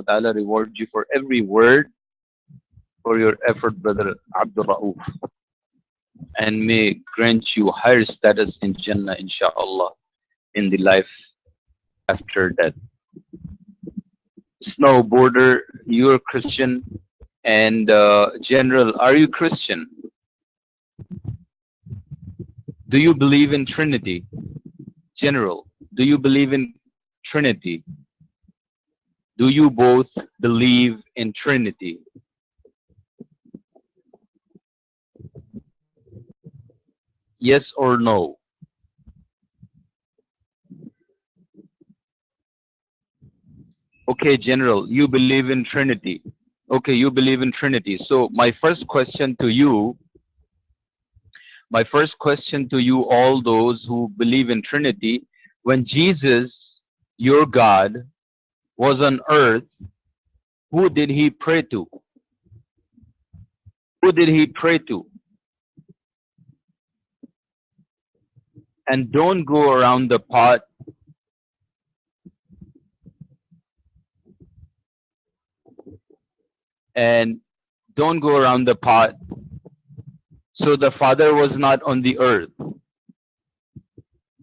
wa ta'ala reward you for every word, for your effort, brother Abdul Rauf, and may grant you higher status in Jannah, inshallah, in the life after death. Snowboarder, you're Christian, and General, are you Christian? Do you believe in Trinity? General, do you believe in Trinity? Do you both believe in Trinity? Yes or no? Okay, General, you believe in Trinity. Okay, you believe in Trinity. So my first question to you, all those who believe in Trinity, when Jesus, your God, was on earth, who did he pray to? Who did he pray to? And don't go around the pot. And don't go around the pot. So the Father was not on the earth.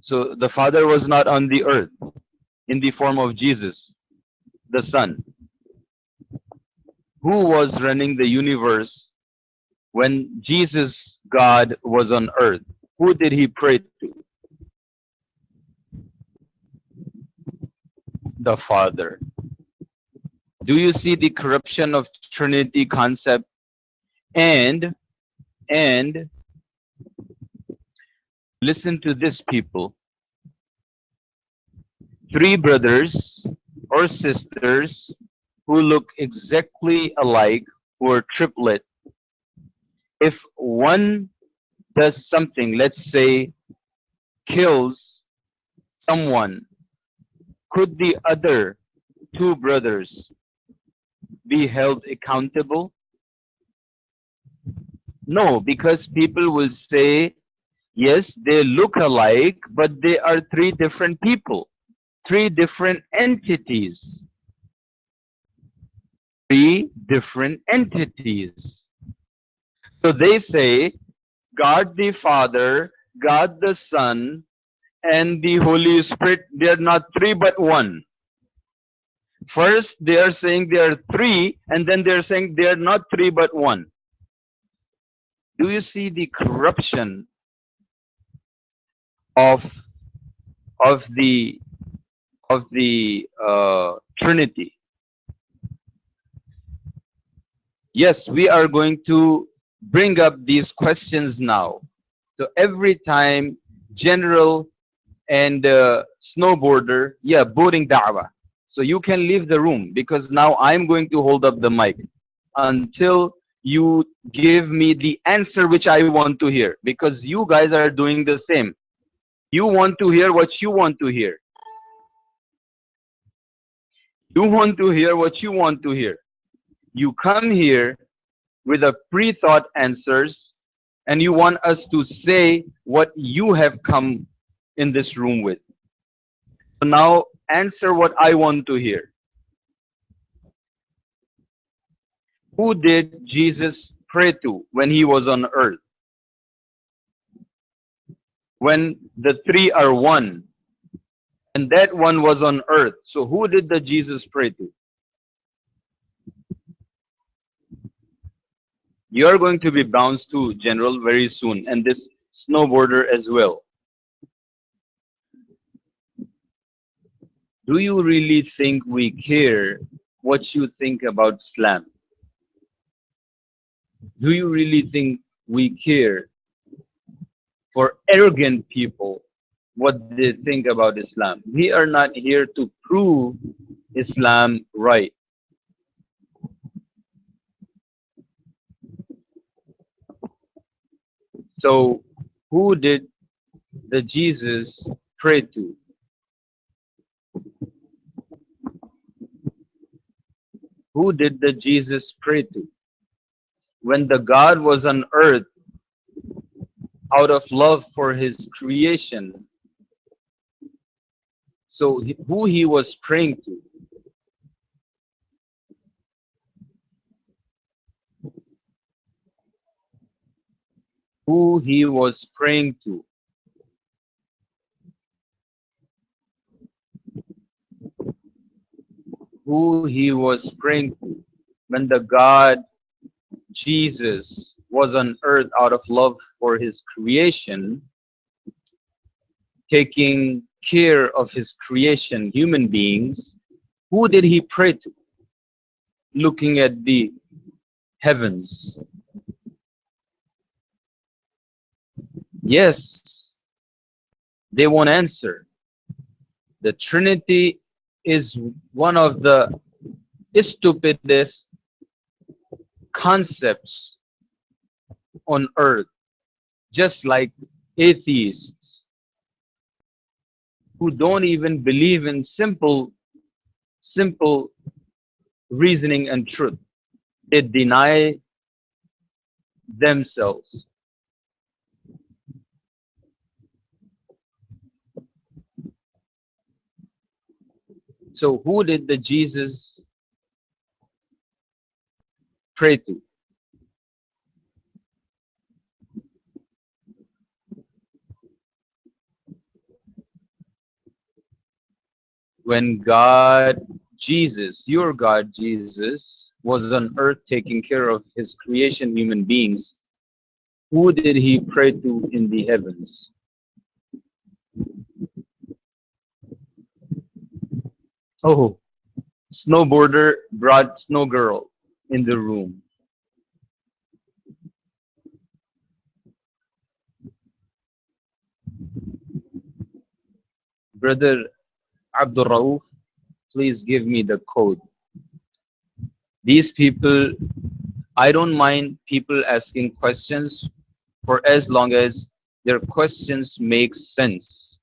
So the Father was not on the earth in the form of Jesus, the Son. Who was running the universe when Jesus, God, was on earth? Who did he pray to? The Father. Do you see the corruption of Trinity concept? And listen to this, people. Three brothers or sisters who look exactly alike, who are triplet. If one does something, let's say kills someone, could the other two brothers be held accountable? No, because people will say, yes, they look alike, but they are three different people, three different entities. Three different entities. So they say, God the Father, God the Son, and the Holy Spirit, they are not three but one. First, they are saying they are three, and then they are saying they are not three but one. Do you see the corruption of the Trinity? Yes, we are going to bring up these questions now. So every time General and Snowboarder, yeah, boarding da'wah. So you can leave the room because now I'm going to hold up the mic until you give me the answer which I want to hear, because you guys are doing the same. You want to hear what you want to hear. You want to hear what you want to hear. You come here with a pre-thought answers, and you want us to say what you have come in this room with. So now answer what I want to hear. Who did Jesus pray to when he was on earth? When the three are one, and that one was on earth. So who did the Jesus pray to? You are going to be bounced to, General, very soon, and this Snowboarder as well. Do you really think we care what you think about Islam? Do you really think we care for arrogant people what they think about Islam? We are not here to prove Islam right. So who did the Jesus pray to? Who did the Jesus pray to? When the God was on earth, out of love for his creation, so who he was praying to? who he was praying to. Who he was praying to when the God Jesus was on earth out of love for his creation, taking care of his creation, human beings. Who did he pray to? Looking at the heavens. Yes, they won't answer. The Trinity is one of the stupidest concepts on earth, just like atheists who don't even believe in simple reasoning and truth. They deny themselves. So who did the Jesus pray to? When God Jesus, your God Jesus, was on earth taking care of his creation, human beings, who did he pray to in the heavens? Oh, snowboarder brought snow girl in the room. Brother Abdul Rauf, please give me the code. These people, I don't mind people asking questions for as long as their questions make sense.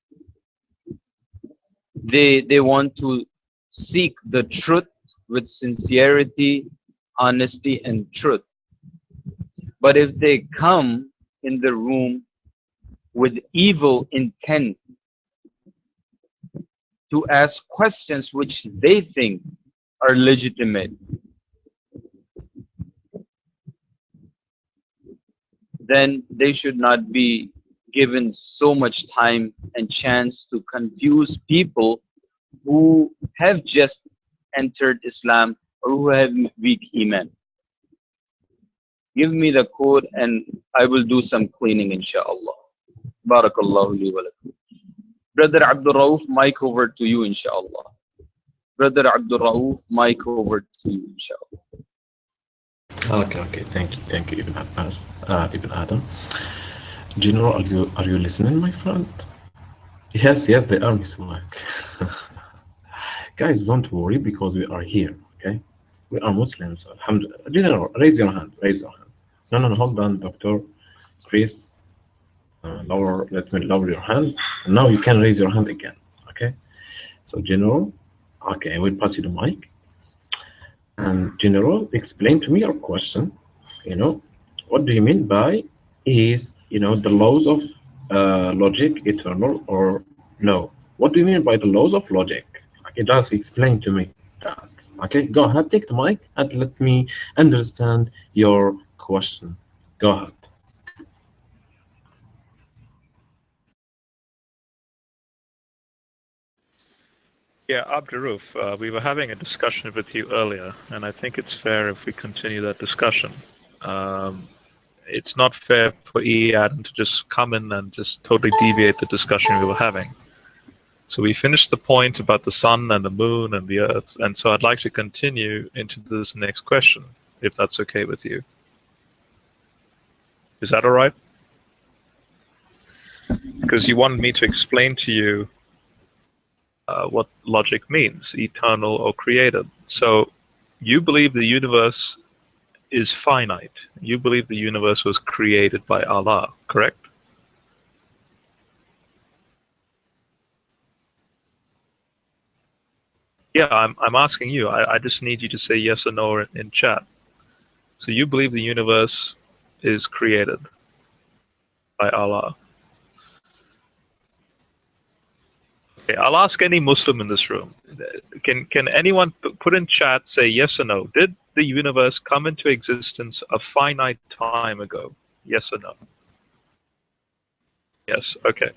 They want to seek the truth with sincerity, honesty, and truth. But if they come in the room with evil intent to ask questions which they think are legitimate, then they should not be given so much time and chance to confuse people who have just entered Islam or who have weak iman. Give me the code and I will do some cleaning, inshallah. Barakallahu li wa lakum. Brother Abdul Rauf, mic over to you, inshallah. Brother Abdul Rauf, mic over to you, inshallah. Okay, thank you, Ibn Abbas, Ibn Adam. General, are you listening, my friend? Yes, they are, Miss Mark. Guys, don't worry because we are here, okay? We are Muslims, alhamdulillah. General, raise your hand, No, hold on, Dr. Chris. Let me lower your hand. Now you can raise your hand again, okay? So, General, okay, I will pass you the mic. And General, explain to me your question. What do you mean by is, the laws of logic eternal or no? What do you mean by the laws of logic? Okay, just explain to me that. Okay, go ahead, take the mic and let me understand your question. Go ahead. Yeah, Abduruf, we were having a discussion with you earlier, and I think it's fair if we continue that discussion. It's not fair for Adam to just come in and just totally deviate the discussion we were having. So we finished the point about the sun and the moon and the earth, and so I'd like to continue into this next question, if that's okay with you. Is that all right? Because you wanted me to explain to you what logic means, eternal or created. So you believe the universe is finite. You believe the universe was created by Allah, correct? Yeah, I'm asking you. I just need you to say yes or no in chat. So you believe the universe is created by Allah. Okay, I'll ask any Muslim in this room. Can anyone put in chat, say yes or no? Did the universe come into existence a finite time ago? Yes or no? Yes, okay.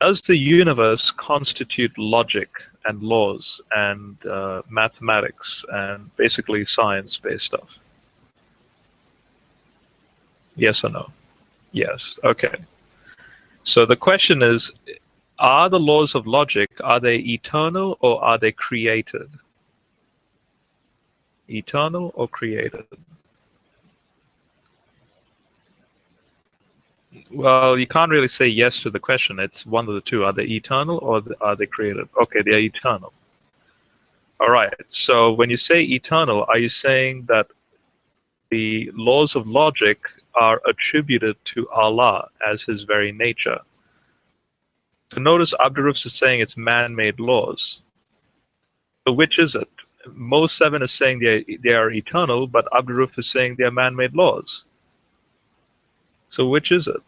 Does the universe constitute logic and laws and mathematics and basically science-based stuff? Yes or no? Yes, okay. So the question is, are the laws of logic, are they eternal or are they created? Eternal or created? Well, you can't really say yes to the question. It's one of the two. Are they eternal or are they created? Okay, they are eternal. All right. So when you say eternal, are you saying that the laws of logic are attributed to Allah as His very nature? So notice Abdurruf is saying it's man-made laws. So which is it? Most 7 is saying they are eternal, but Abdurruf is saying they are man-made laws. So which is it?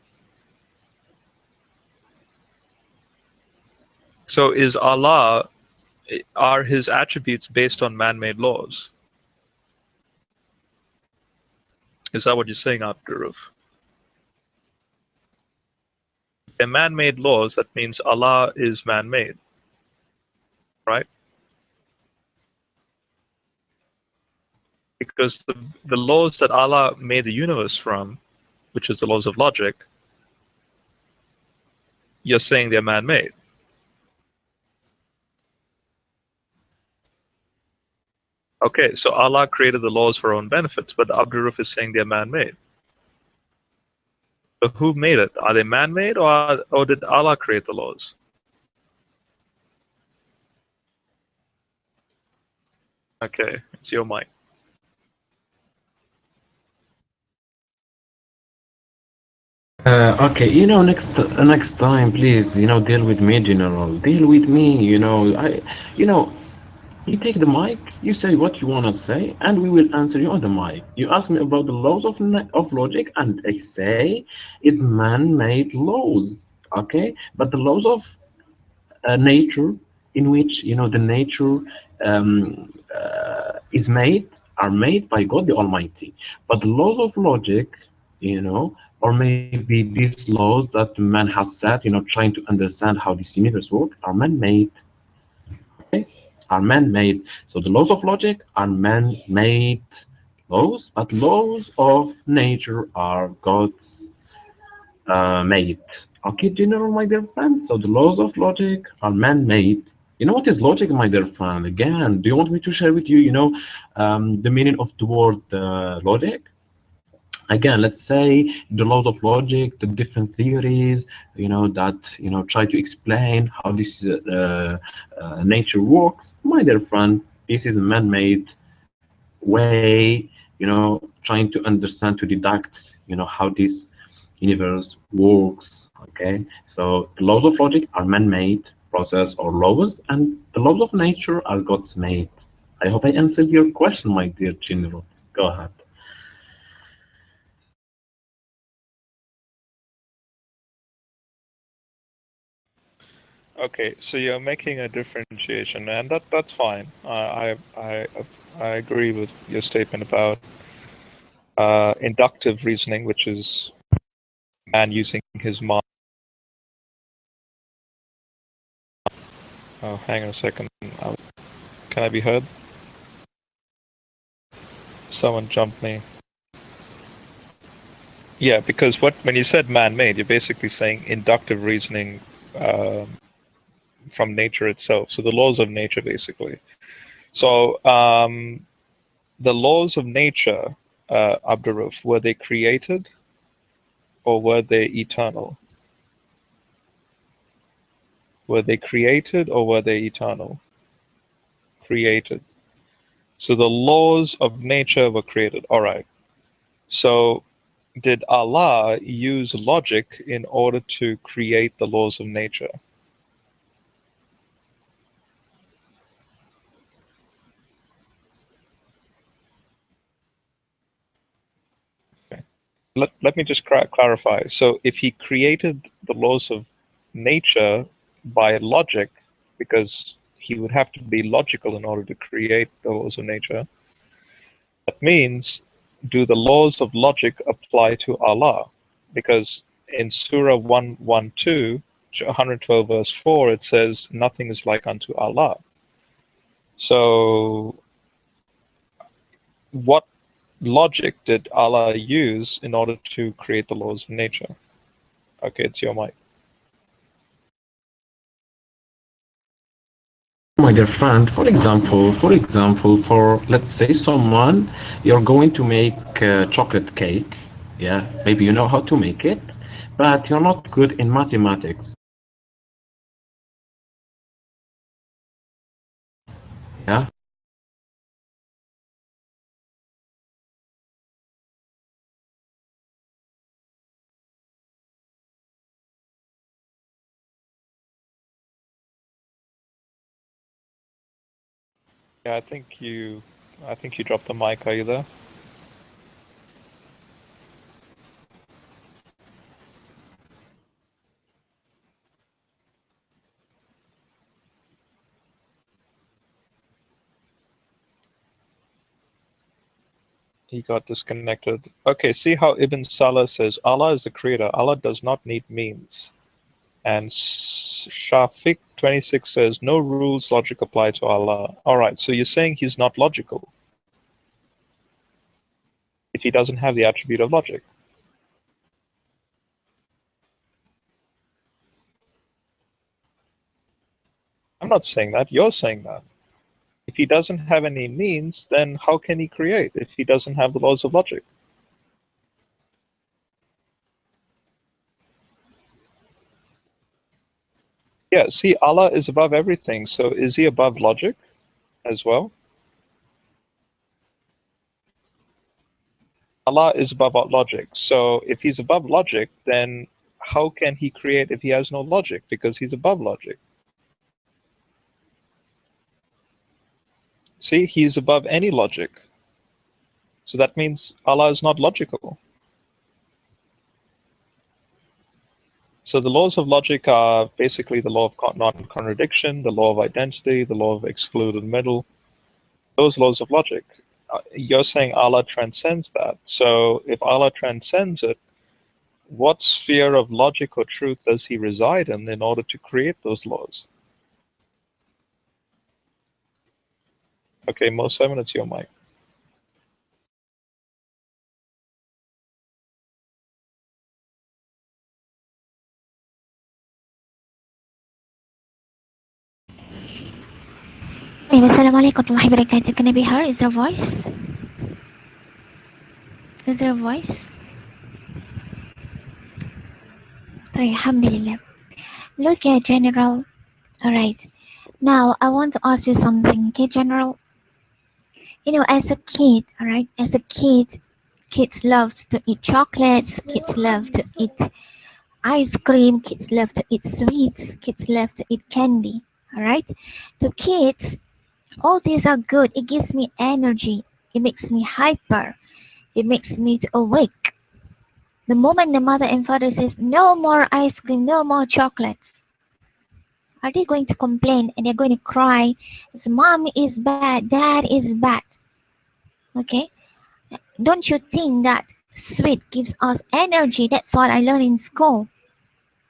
So is Allah, are His attributes based on man-made laws? Is that what you're saying, Abdurruf? They're man-made laws, that means Allah is man-made, right? Because the laws that Allah made the universe from, which is the laws of logic, you're saying they're man-made. Okay, so Allah created the laws for our own benefits, but Abdurruf is saying they're man-made. So who made it? Are they man-made or did Allah create the laws? Okay, it's your mic. Okay, next time, please, deal with me, General. Deal with me, you take the mic, you say what you want to say, and we will answer you on the mic. You ask me about the laws of logic, and I say it's man-made laws, okay? But the laws of nature, in which, the nature is made, are made by God the Almighty. But the laws of logic, or maybe these laws that man has set, trying to understand how this universe works, are man-made. Okay? Are man-made. So the laws of logic are man-made laws, but laws of nature are God's made. Okay, General, my dear friend. So the laws of logic are man-made. You know what is logic, my dear friend? Again, do you want me to share with you, the meaning of the word logic? Again, let's say the laws of logic, the different theories, that try to explain how this nature works. My dear friend, this is a man-made way, trying to understand, to deduct, how this universe works. Okay, so the laws of logic are man-made process or laws, and the laws of nature are God's made. I hope I answered your question, my dear General. Go ahead. Okay, so you're making a differentiation, and that's fine. I agree with your statement about inductive reasoning, which is man using his mind. Oh, hang on a second. Can I be heard? Someone jumped me. Yeah, because when you said man-made, you're basically saying inductive reasoning from nature itself. So the laws of nature, basically. So the laws of nature, Abdurruf, were they created or were they eternal? Were they created or were they eternal? Created. So the laws of nature were created. All right. So did Allah use logic in order to create the laws of nature? Okay. Let me just clarify. So if he created the laws of nature by logic, because he would have to be logical in order to create the laws of nature, that means, do the laws of logic apply to Allah? Because in Surah 112, 112 verse 4, it says, nothing is like unto Allah. So what logic did Allah use in order to create the laws of nature? Okay, it's your mic. My dear friend, for example, for let's say someone, you're going to make chocolate cake. Yeah, maybe you know how to make it, but you're not good in mathematics. Yeah. Yeah, I think you dropped the mic. Are you there? He got disconnected. Okay, see how Ibn Salah says Allah is the creator. Allah does not need means. And Shafiq 26 says no rules logic apply to Allah. All right, so you're saying he's not logical if he doesn't have the attribute of logic. I'm not saying that. You're saying that. If he doesn't have any means, then how can he create if he doesn't have the laws of logic? Yeah, see, Allah is above everything. So is he above logic as well? Allah is above logic. So if he's above logic, then how can he create if he has no logic? Because he's above logic. See, he's above any logic. So that means Allah is not logical. So the laws of logic are basically the law of non-contradiction, the law of identity, the law of excluded middle, those laws of logic. You're saying Allah transcends that. So if Allah transcends it, what sphere of logic or truth does he reside in order to create those laws? Okay, Mo 7, it's your mic. Assalamualaikum warahmatullahi wabarakatuh. Can I be heard? Is there a voice? Is there a voice? Alhamdulillah. Look at General. Alright. Now I want to ask you something. Okay, General. You know, as a kid, alright, as a kid, kids love to eat chocolates, kids love to eat ice cream, kids love to eat sweets, kids love to eat candy. Alright? To kids, all these are good. It gives me energy. It makes me hyper. It makes me awake. The moment the mother and father says, no more ice cream, no more chocolates, are they going to complain and they're going to cry? It's, mom is bad, dad is bad. Okay? Don't you think that sweet gives us energy? That's what I learned in school.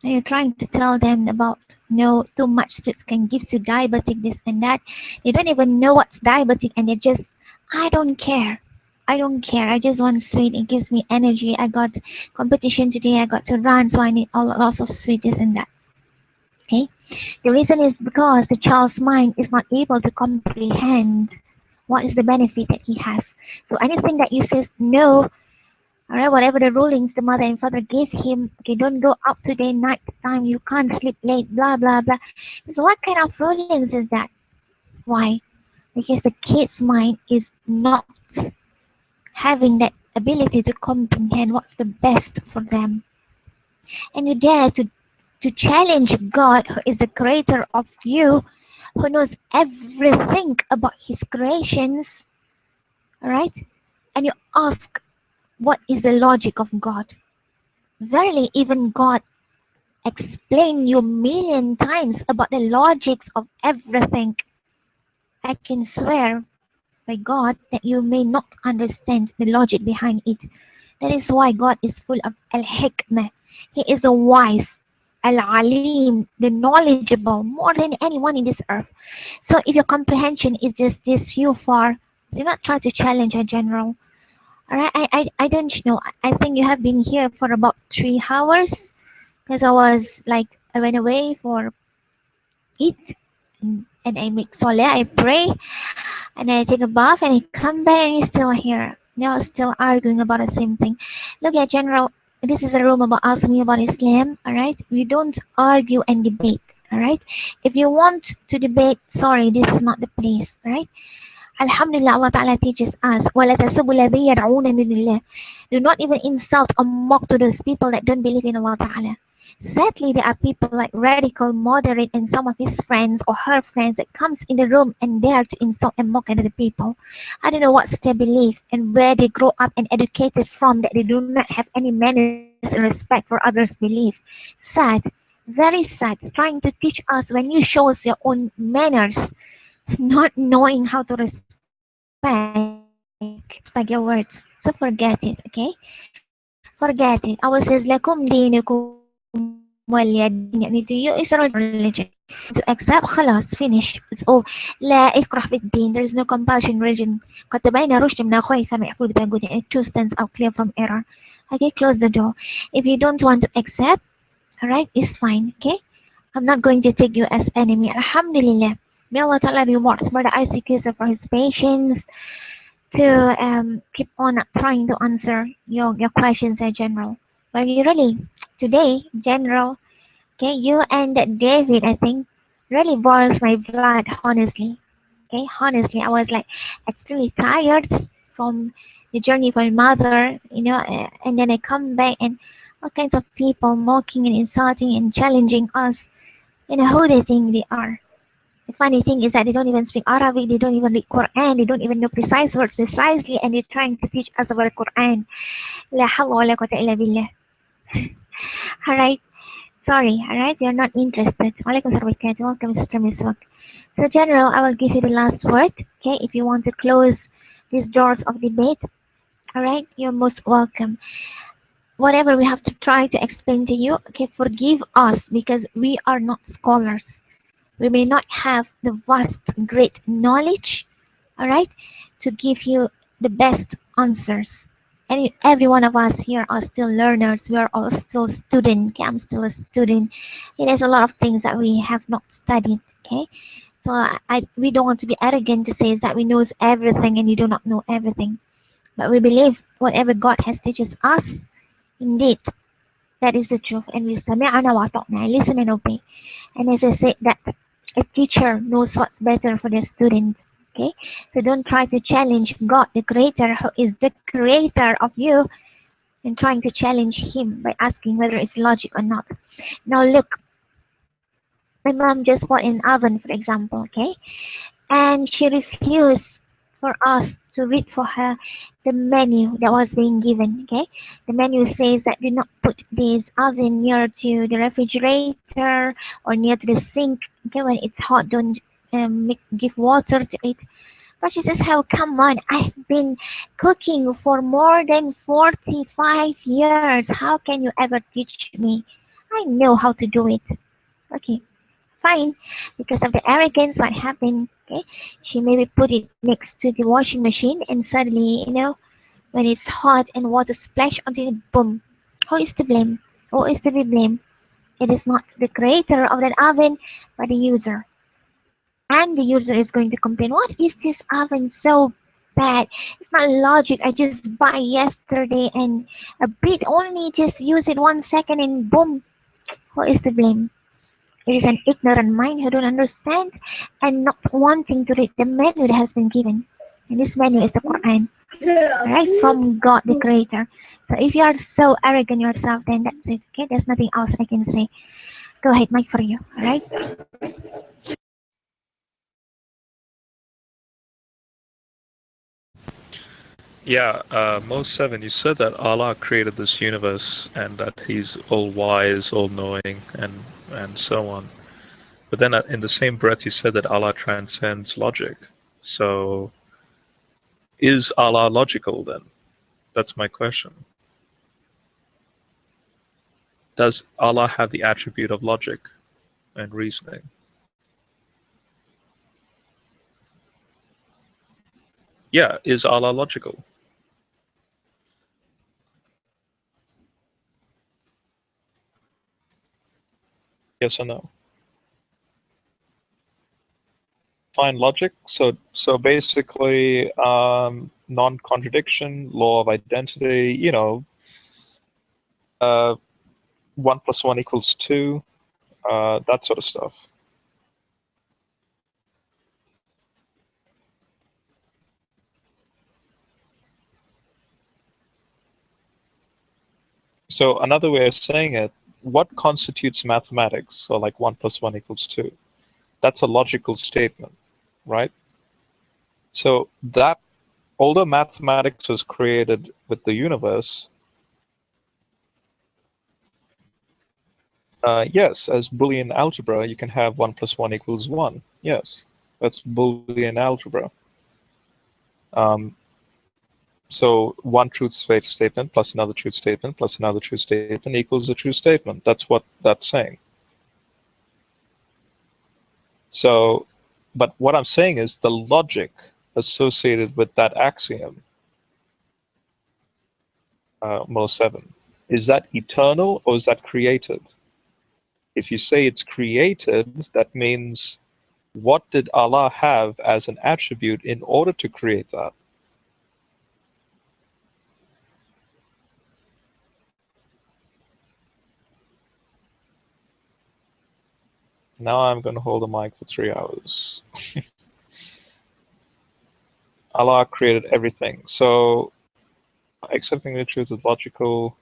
And you're trying to tell them about, no, too much sweets can give you diabetic, this and that. They don't even know what's diabetic and they just, I don't care. I don't care. I just want sweet. It gives me energy. I got competition today. I got to run, so I need lots of sweet, this and that. Okay. The reason is because the child's mind is not able to comprehend what is the benefit that he has. So anything that you says no, all right, whatever the rulings the mother and father gave him, okay, don't go up to the night time. You can't sleep late. Blah blah blah. So what kind of rulings is that? Why? Because the kid's mind is not having that ability to comprehend what's the best for them. And you dare to challenge God, who is the creator of you, who knows everything about his creations, all right? And you ask, what is the logic of God? Verily, even God explained you a million times about the logics of everything. I can swear by God that you may not understand the logic behind it. That is why God is full of al-hikmah. He is the wise, Al-Alim, the knowledgeable, more than anyone in this earth. So if your comprehension is just this few far, do not try to challenge a general. Alright, I don't know. I think you have been here for about 3 hours because I went away for eat and I make salah, I pray, and I take a bath and I come back and you're still here. Now still arguing about the same thing. Look at general, this is a room about asking me about Islam, alright? We don't argue and debate, alright? If you want to debate, sorry, this is not the place, right? Alhamdulillah, Allah Ta'ala teaches us, وَلَا تَسُبُّوا الَّذِينَ يَدْعُونَ مِن دُونِ اللَّهِ. Do not even insult or mock to those people that don't believe in Allah Ta'ala. Sadly, there are people like Radical, Moderate, and some of his friends or her friends that comes in the room and dare to insult and mock other people. I don't know what's their belief and where they grow up and educated from that they do not have any manners and respect for others' belief. Sad, very sad. Trying to teach us when you show us your own manners, not knowing how to respect your words. So forget it, okay? Forget it. Allah says, "Lakum dinukum waliyadin." Yani to you is a religion. To accept, khalas, finish. It's all. لا إكراه في الدين. There is no compulsion in religion. قد تبين الرشد من الغي فمن يكفر بالطاغوت. It too stands out clear from error. Okay, close the door. If you don't want to accept, alright, it's fine. Okay, I'm not going to take you as enemy. Alhamdulillah. May Allah Ta'ala reward Brother ICQ for his patience to keep on trying to answer your questions in general. But you really, today, general, okay, you and David, I think, really boils my blood, honestly. Okay, honestly, I was like extremely tired from the journey for my mother, and then I come back and all kinds of people mocking and insulting and challenging us. Who they think they are. The funny thing is that they don't even speak Arabic, they don't even read Quran, they don't even know precise words precisely, and they're trying to teach us about Quran. La hawla wa la quwwata illa billah. Alright, sorry, alright, you're not interested. Walaikum salam. Welcome, Sister Miswak. So, General, I will give you the last word, okay, if you want to close these doors of debate. Alright, you're most welcome. Whatever we have to try to explain to you, okay, forgive us because we are not scholars. We may not have the vast, great knowledge, all right, to give you the best answers. And every one of us here are still learners. We are all still students. Okay? I'm still a student. There's a lot of things that we have not studied. Okay, so we don't want to be arrogant to say that we know everything and you do not know everything. But we believe whatever God has teaches us, indeed, that is the truth. And we listen and obey. And as I said, that a teacher knows what's better for the students. Okay, so don't try to challenge God, the Creator, who is the creator of you, and trying to challenge Him by asking whether it's logic or not. Now look, my mom just bought an oven, for example, okay, and she refused for us to read for her the menu that was being given. Okay, the menu says that do not put this oven near to the refrigerator or near to the sink. Okay, when it's hot, don't give water to it. But she says, "How come on? I've been cooking for more than 45 years. How can you ever teach me? I know how to do it." Okay, fine. Because of the arrogance, what happened? Okay, she maybe put it next to the washing machine, and suddenly, when it's hot and water splash onto it, boom. Who is to blame? Who is to be blamed? It is not the creator of that oven, but the user. And the user is going to complain, "What is this oven so bad? It's not logic. I just buy yesterday and a bit only just use it 1 second and boom." Who is to blame? It is an ignorant mind who don't understand and not wanting to read the menu that has been given. And this menu is the Quran, right? From God, the Creator. So if you are so arrogant yourself, then that's it. Okay, there's nothing else I can say. Go ahead, Mike, for you. All right. Yeah, Mo 7, you said that Allah created this universe and that He's all wise, all knowing, and so on. But then in the same breath, you said that Allah transcends logic. So, is Allah logical then? That's my question. Does Allah have the attribute of logic and reasoning? Yeah, is Allah logical? Yes or no? Find logic. So basically, non-contradiction, law of identity. 1 + 1 = 2. That sort of stuff. So another way of saying it, what constitutes mathematics? So like 1 + 1 = 2. That's a logical statement, right? So that, although mathematics was created with the universe, yes, as Boolean algebra, you can have 1 + 1 = 1. Yes, that's Boolean algebra. So one truth statement plus another truth statement plus another truth statement equals a true statement. That's what that's saying. So, but what I'm saying is the logic associated with that axiom, Mo7, is that eternal or is that created? If you say it's created, that means what did Allah have as an attribute in order to create that? Now I'm going to hold the mic for 3 hours. Allah created everything. So accepting the truth is logical.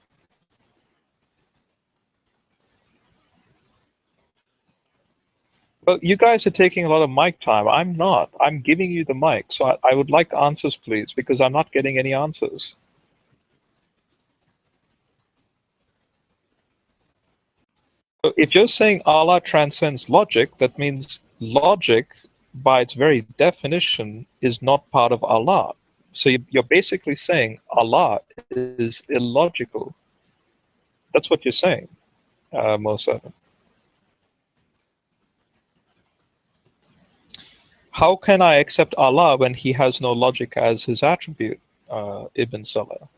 Well, you guys are taking a lot of mic time. I'm not. I'm giving you the mic. So I would like answers, please, because I'm not getting any answers. So if you're saying Allah transcends logic, that means logic, by its very definition, is not part of Allah. So you're basically saying Allah is illogical. That's what you're saying, Mo7. How can I accept Allah when he has no logic as his attribute, Ibn Salah?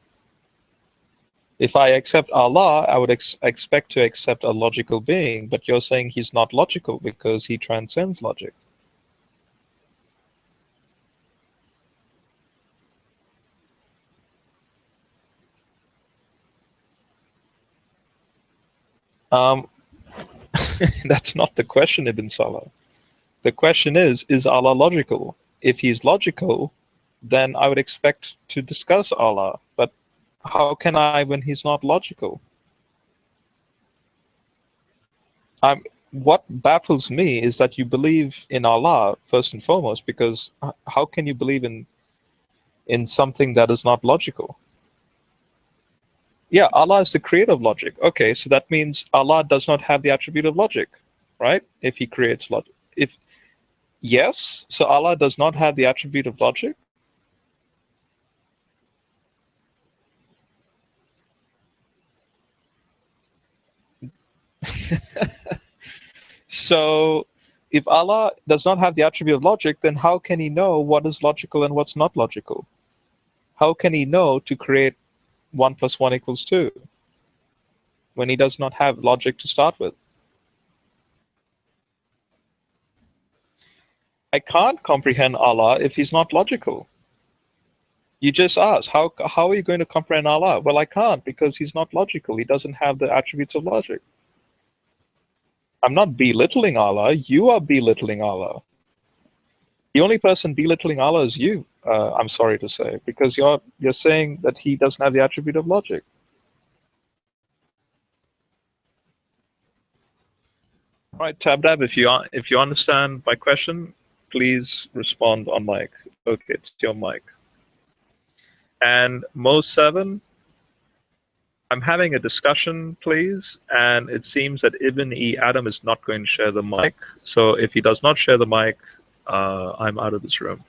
If I accept Allah, I would expect to accept a logical being, but you're saying he's not logical because he transcends logic. That's not the question, Ibn Salah. The question is Allah logical? If he's logical, then I would expect to discuss Allah, but how can I when he's not logical? What baffles me is that you believe in Allah first and foremost, because how can you believe in something that is not logical? Yeah, Allah is the creator of logic. Okay, so that means Allah does not have the attribute of logic, right? If he creates logic. Yes, so Allah does not have the attribute of logic. So if Allah does not have the attribute of logic, then how can he know what is logical and what's not logical? How can he know to create 1 + 1 = 2 when he does not have logic to start with? I can't comprehend Allah if he's not logical. You just asked, how are you going to comprehend Allah? Well, I can't because he's not logical. He doesn't have the attributes of logic. I'm not belittling Allah. You are belittling Allah. The only person belittling Allah is you, I'm sorry to say, because you're saying that he doesn't have the attribute of logic. All right, Tabdab, if you understand my question, please respond on mic. Okay, it's your mic. And Mo7, I'm having a discussion, please, and it seems that Ibn E. Adam is not going to share the mic. So if he does not share the mic, I'm out of this room.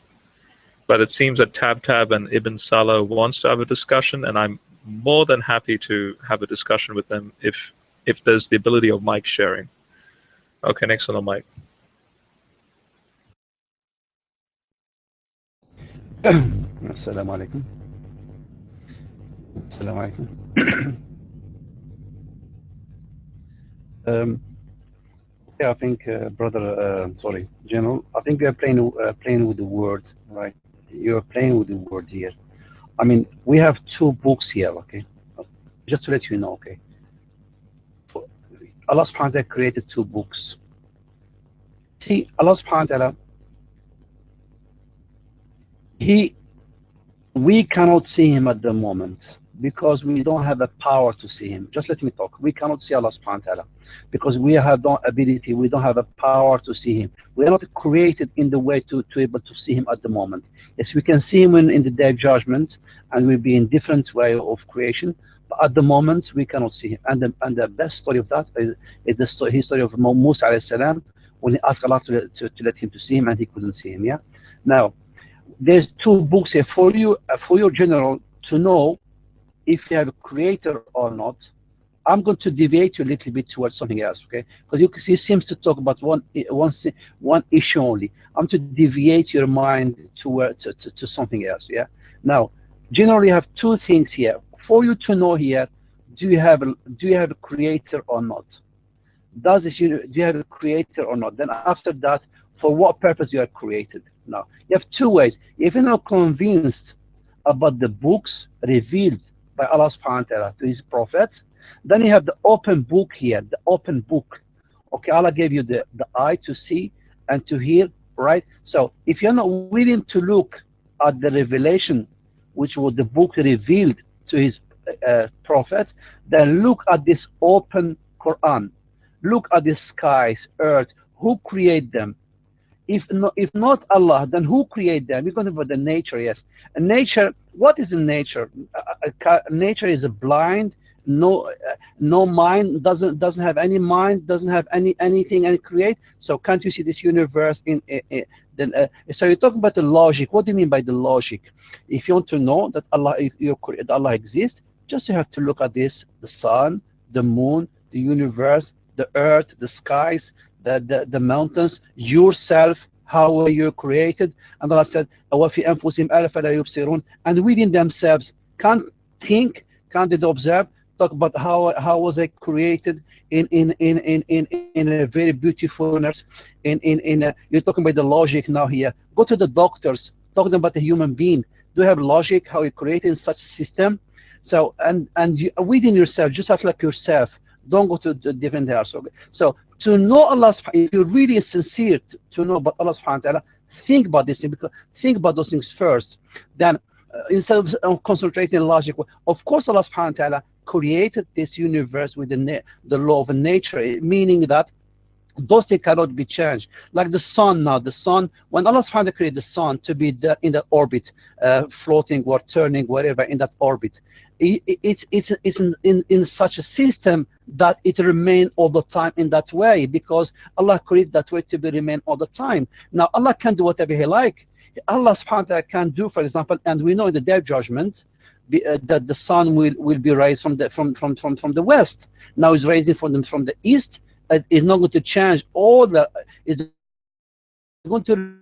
But it seems that Tab and Ibn Salah wants to have a discussion, and I'm more than happy to have a discussion with them if if there's the ability of mic sharing. Okay, next on the mic. Assalamu alaikum. Assalamu alaikum. Yeah, I think, brother, sorry, General, I think we are playing with the word, right? You are playing with the word here. I mean, we have two books here, okay? Just to let you know, okay? Allah subhanahu wa ta'ala created two books. See, Allah subhanahu wa ta'ala, we cannot see him at the moment because we don't have a power to see him. Just let me talk. We cannot see Allah subhanahu wa ta'ala because we have no ability, we don't have a power to see him. We are not created in the way to able to see him at the moment. Yes, we can see him in the day of judgment, and we'll be in different way of creation, but at the moment we cannot see him. And the best story of that is the history of Musa alayhi salam, when he asked Allah to let him to see him and he couldn't see him. Yeah. Now, there's two books here for you, for your general to know if you have a creator or not. I'm going to deviate you a little bit towards something else, okay? Because you can see, he seems to talk about one issue only. I'm to deviate your mind to something else, yeah? Now, generally, you have two things here for you to know here. Do you have a creator or not? Do you have a creator or not? Then after that, for what purpose you are created? Now, you have two ways. If you're not convinced about the books revealed by Allah subhanahu wa ta'ala to his prophets, then you have the open book here, the open book. Okay, Allah gave you the eye to see and to hear, right? So if you're not willing to look at the revelation, which was the book revealed to his prophets, then look at this open Quran. Look at the skies, earth, who created them? If not Allah, then who created them? We're going to about the nature, yes. And nature, what is in nature? Nature is a blind, no mind, doesn't have any mind, doesn't have anything and create. So can't you see this universe so you're talking about the logic. What do you mean by the logic? If you want to know that Allah exists, just you have to look at this: the sun, the moon, the universe, the earth, the skies, the mountains, yourself, how you're created. And Allah said, and within themselves can't think, can't they observe? Talk about how was I created in a very beautiful nurse. You're talking about the logic now here. Go to the doctors, talking about the human being. Do you have logic how you created in such a system? So and you, within yourself, just act like yourself. Don't go to the different areas. Okay? So to know Allah, if you're really sincere to know about Allah subhanahu wa ta'ala, think about this, because think about those things first. Then instead of concentrating on logic, of course Allah subhanahu wa ta'ala created this universe with the law of nature, meaning that those things cannot be changed. Like the sun now, the sun, when Allah subhanahu wa ta'ala created the sun to be there in the orbit, floating or turning, whatever, in that orbit, it's in such a system that it remain all the time in that way, because Allah created that way to be remain all the time. Now Allah can do whatever he like. Allah subhanahu wa ta'ala can do, for example, and we know in the day of judgment that the sun will be raised from the west. Now it's raising from the east. It's not going to change all the. It's going to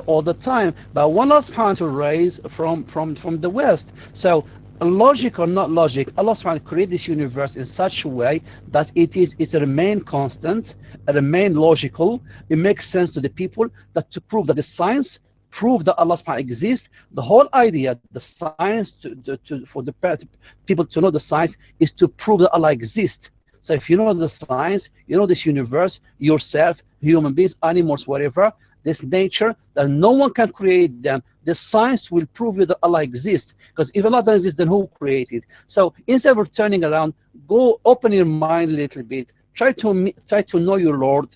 all the time, but one last point to raise from the west. So logic or not logic, Allah subhanahu wa ta'ala created this universe in such a way that it remain constant, it remain logical. It makes sense to the people, that to prove that the science prove that Allah subhanahu wa ta'ala exists. The whole idea, the science for the people to know the science is to prove that Allah exists. So if you know the science, you know this universe, yourself, human beings, animals, whatever, this nature, that no one can create them. The science will prove you that Allah exists. Because if Allah doesn't exist, then who created? So instead of turning around, go open your mind a little bit. Try to know your Lord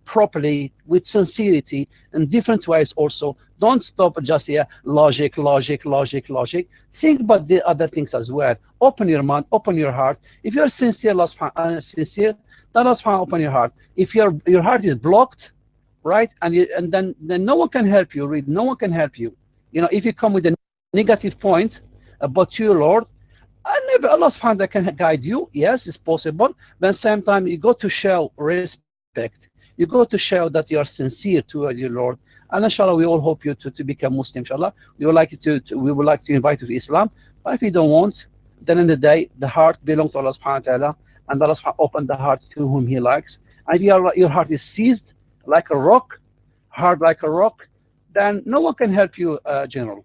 properly, with sincerity, in different ways also. Don't stop just here, logic. Think about the other things as well. Open your mind, open your heart. If you're sincere, then Allah subhanahu wa ta'ala open your heart. If your heart is blocked, right, and then no one can help you, really, no one can help you. You know, if you come with a negative point about your Lord, and if Allah subhanahu wa ta'ala can guide you, yes, it's possible. But at the same time, you go to show respect. You go to show that you are sincere toward your Lord. And inshallah, we all hope you to become Muslim, inshallah. We would like we would like to invite you to Islam. But if you don't want, then in the day, the heart belongs to Allah subhanahu wa ta'ala. And Allah subhanahu wa ta'ala open the heart to whom He likes. And if your heart is seized like a rock, hard like a rock, then no one can help you, General.